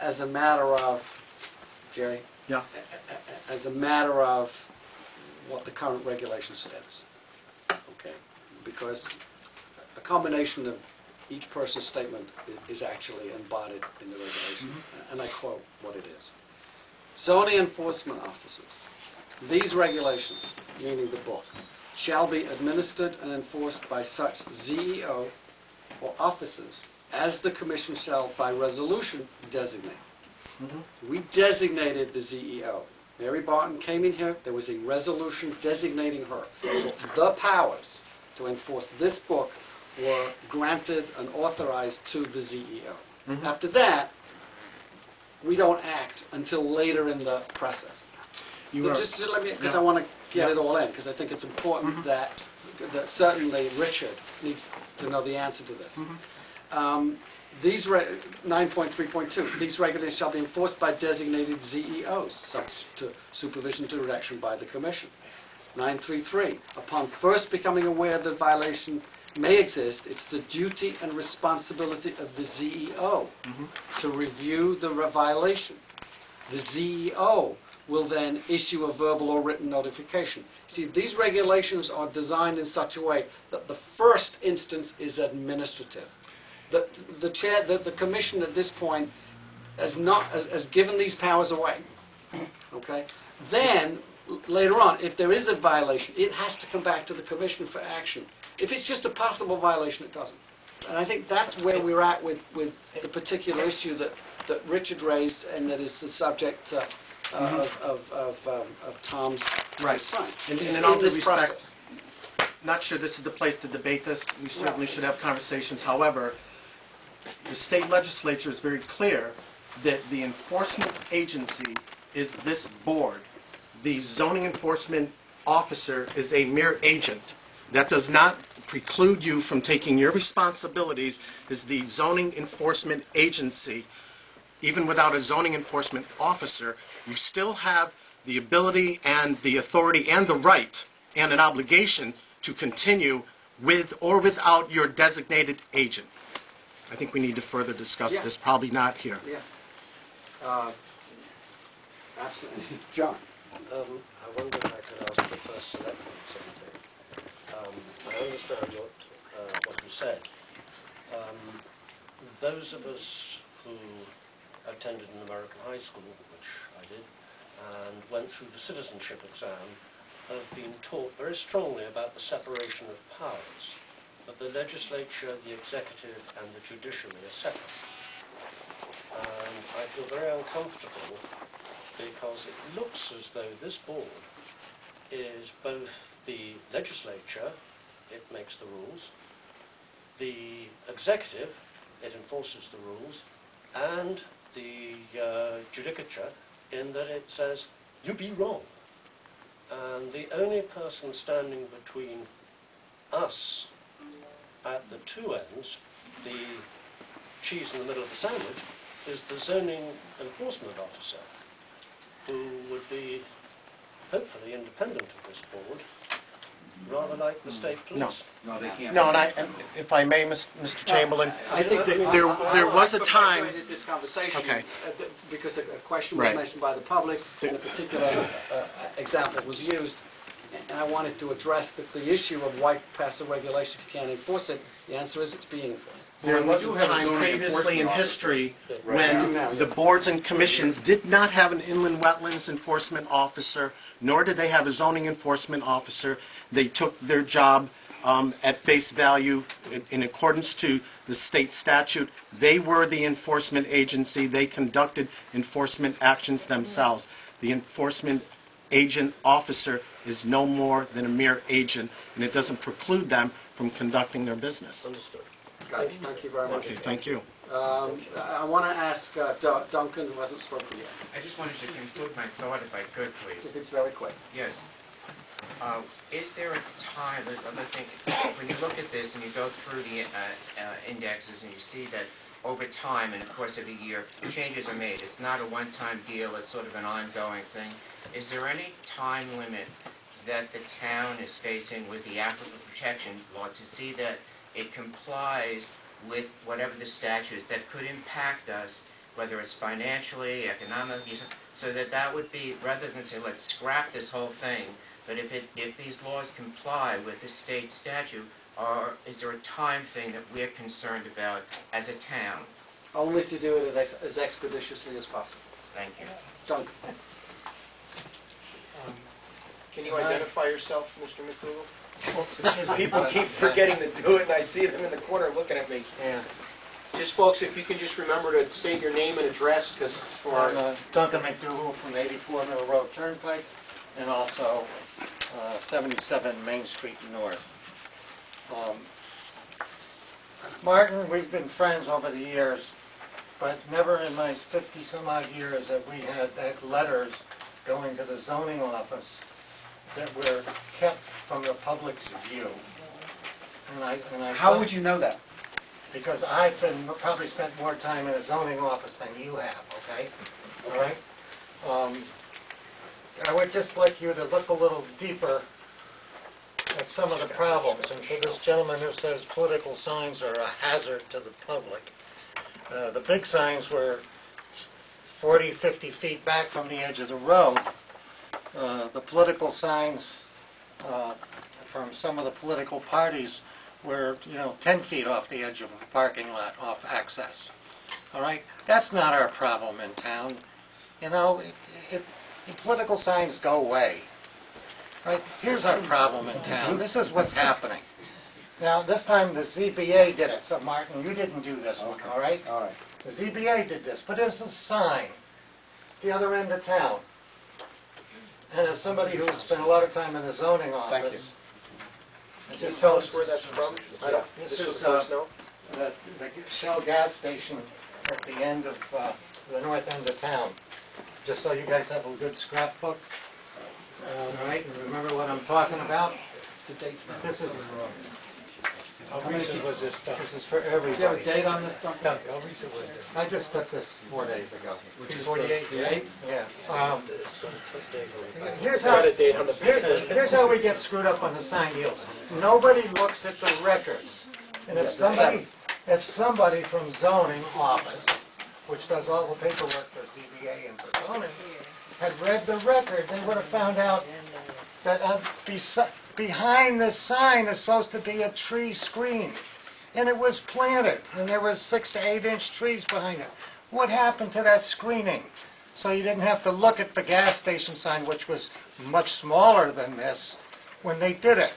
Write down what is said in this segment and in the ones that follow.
as a matter of, Jerry? Yeah. As a matter of what the current regulation says. Okay? Because a combination of each person's statement is actually embodied in the regulation. And I quote what it is. Zoning enforcement officers. These regulations, meaning the book, shall be administered and enforced by such ZEO or officers as the Commission shall, by resolution, designate. We designated the ZEO. Mary Barton came in here, there was a resolution designating her. So the powers to enforce this book were granted and authorized to the ZEO. After that, we don't act until later in the process. So just let me, because I want to get it all in, because I think it's important that certainly Richard needs to know the answer to this. These 9.3.2, these regulations shall be enforced by designated ZEOs, subject to supervision to direction by the Commission. 9.3.3, upon first becoming aware that violation may exist, it's the duty and responsibility of the ZEO to review the violation. The ZEO will then issue a verbal or written notification. See, these regulations are designed in such a way that the first instance is administrative. The Commission at this point has given these powers away. Okay? Then, later on, if there is a violation, it has to come back to the Commission for action. If it's just a possible violation, it doesn't. And I think that's where we're at with the particular issue that Richard raised, and that is the subject of Tom's son. And in all due respect, not sure this is the place to debate this. We certainly should have conversations. However, the state legislature is very clear that the enforcement agency is this board. The zoning enforcement officer is a mere agent. That does not preclude you from taking your responsibilities as the zoning enforcement agency. Even without a zoning enforcement officer, you still have the ability and the authority and the right and an obligation to continue with or without your designated agent. I think we need to further discuss this, probably not here. Absolutely. John? I wonder if I could ask the first selectman something. I understand what you said. Those of us who attended an American high school, which I did, and went through the citizenship exam, have been taught very strongly about the separation of powers, that the legislature, the executive, and the judiciary are separate. And I feel very uncomfortable because it looks as though this board is both the legislature, it makes the rules, the executive, it enforces the rules, and the judicature, in that it says, you be wrong. And the only person standing between us at the two ends, the cheese in the middle of the sandwich, is the zoning enforcement officer, who would be hopefully independent of this board, rather like the state police. No, they can't. No, and if I may, Mr. Chamberlain, I think that there was a time. This conversation, okay. Because a question was mentioned by the public, and a particular example was used, and I wanted to address the issue of why pass a regulation if you can't enforce it. The answer is it's being enforced. There was a time previously in history when the boards and commissions did not have an inland wetlands enforcement officer, nor did they have a zoning enforcement officer. They took their job at face value in accordance to the state statute. They were the enforcement agency. They conducted enforcement actions themselves. The enforcement agent officer is no more than a mere agent, and it doesn't preclude them from conducting their business. Understood. Thank you very much. Okay, thank you. I want to ask Duncan, who hasn't spoken yet. I just wanted to conclude my thought, if I could, please. If it's very quick. Yes. Is there a time, other thing, when you look at this and you go through the indexes and you see that over time, in the course of a year, changes are made. It's not a one-time deal, it's sort of an ongoing thing. Is there any time limit that the town is facing with the Aquifer Protection Law to see that it complies with whatever the statute is that could impact us whether it's financially, economically, so that would be, rather than say, let's scrap this whole thing, but if these laws comply with the state statute, or is there a time thing that we're concerned about as a town? Only to do it as expeditiously as possible. Thank you. Duncan? Can you identify yourself, Mr. McDougal? People keep forgetting to do it, and I see them in the corner looking at me. Yeah. Just, folks, if you can just remember to state your name and address, because for I'm Duncan McDougal from 84 Middle Road Turnpike, and also 77 Main Street North. Martin, we've been friends over the years, but never in my 50-some-odd years have we had letters going to the zoning office that were kept from the public's view. And How would you know that? Because I've probably spent more time in a zoning office than you have, okay? All right? I would just like you to look a little deeper at some of the problems. And for this gentleman who says political signs are a hazard to the public, the big signs were 40, 50 feet back from the edge of the road. The political signs from some of the political parties were, 10 feet off the edge of a parking lot, off access. All right? That's not our problem in town. The political signs go away. Right? Here's our problem in town. This is what's happening. Now, this time the ZBA did it. So, Martin, you didn't do this one, all right? All right. The ZBA did this. But there's a sign at the other end of town. And as somebody who's spent a lot of time in the zoning office... Thank you. can you tell us where that's from? This is No? the Shell gas station at the end of the north end of town. Just so you guys have a good scrapbook. All right, and remember what I'm talking about? The date's not... This is... How recent was this stuff? This is for everybody. Do you have a date on this, Duncan? No, how recent was this? I just put this 4 days ago. Which is 48? the 8th? Yeah. Here's a date on the Here's how we get screwed up on the sign deals. Nobody looks at the records. And if somebody from zoning office, which does all the paperwork for ZBA and for zoning, had read the record, they would have found out that behind this sign is supposed to be a tree screen. And it was planted, and there were 6 to 8 inch trees behind it. What happened to that screening? So you didn't have to look at the gas station sign, which was much smaller than this, when they did it.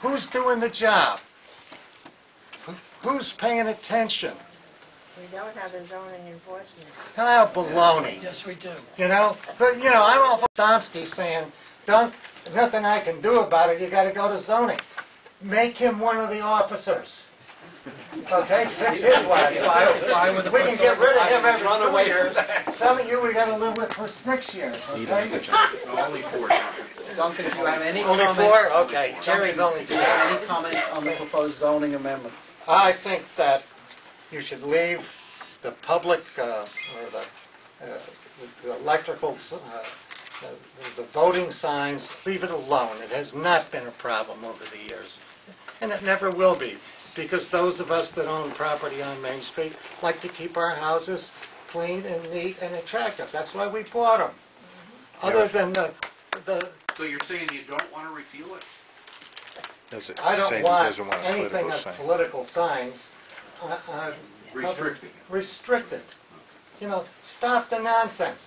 Who's doing the job? Who's paying attention? We don't have a zoning enforcement. Ah, baloney. Yes, we do. But, I'm all for Domsky saying, there's nothing I can do about it, you gotta go to zoning. Make him one of the officers. Okay? Fix his life. We can get rid of him every 2 years. Some of you we gotta live with for 6 years, okay? Only 4. Duncan, do you have any Only comments? 4? Okay. Jerry's only Do you have any comments on the proposed zoning amendment? I think that you should leave the public, or the electrical, the voting signs, leave it alone. It has not been a problem over the years. And it never will be, because those of us that own property on Main Street like to keep our houses clean and neat and attractive. That's why we bought them. Other than the So you're saying you don't want to repeal it? I don't want anything that's political signs Restricting it. restricted. Stop the nonsense.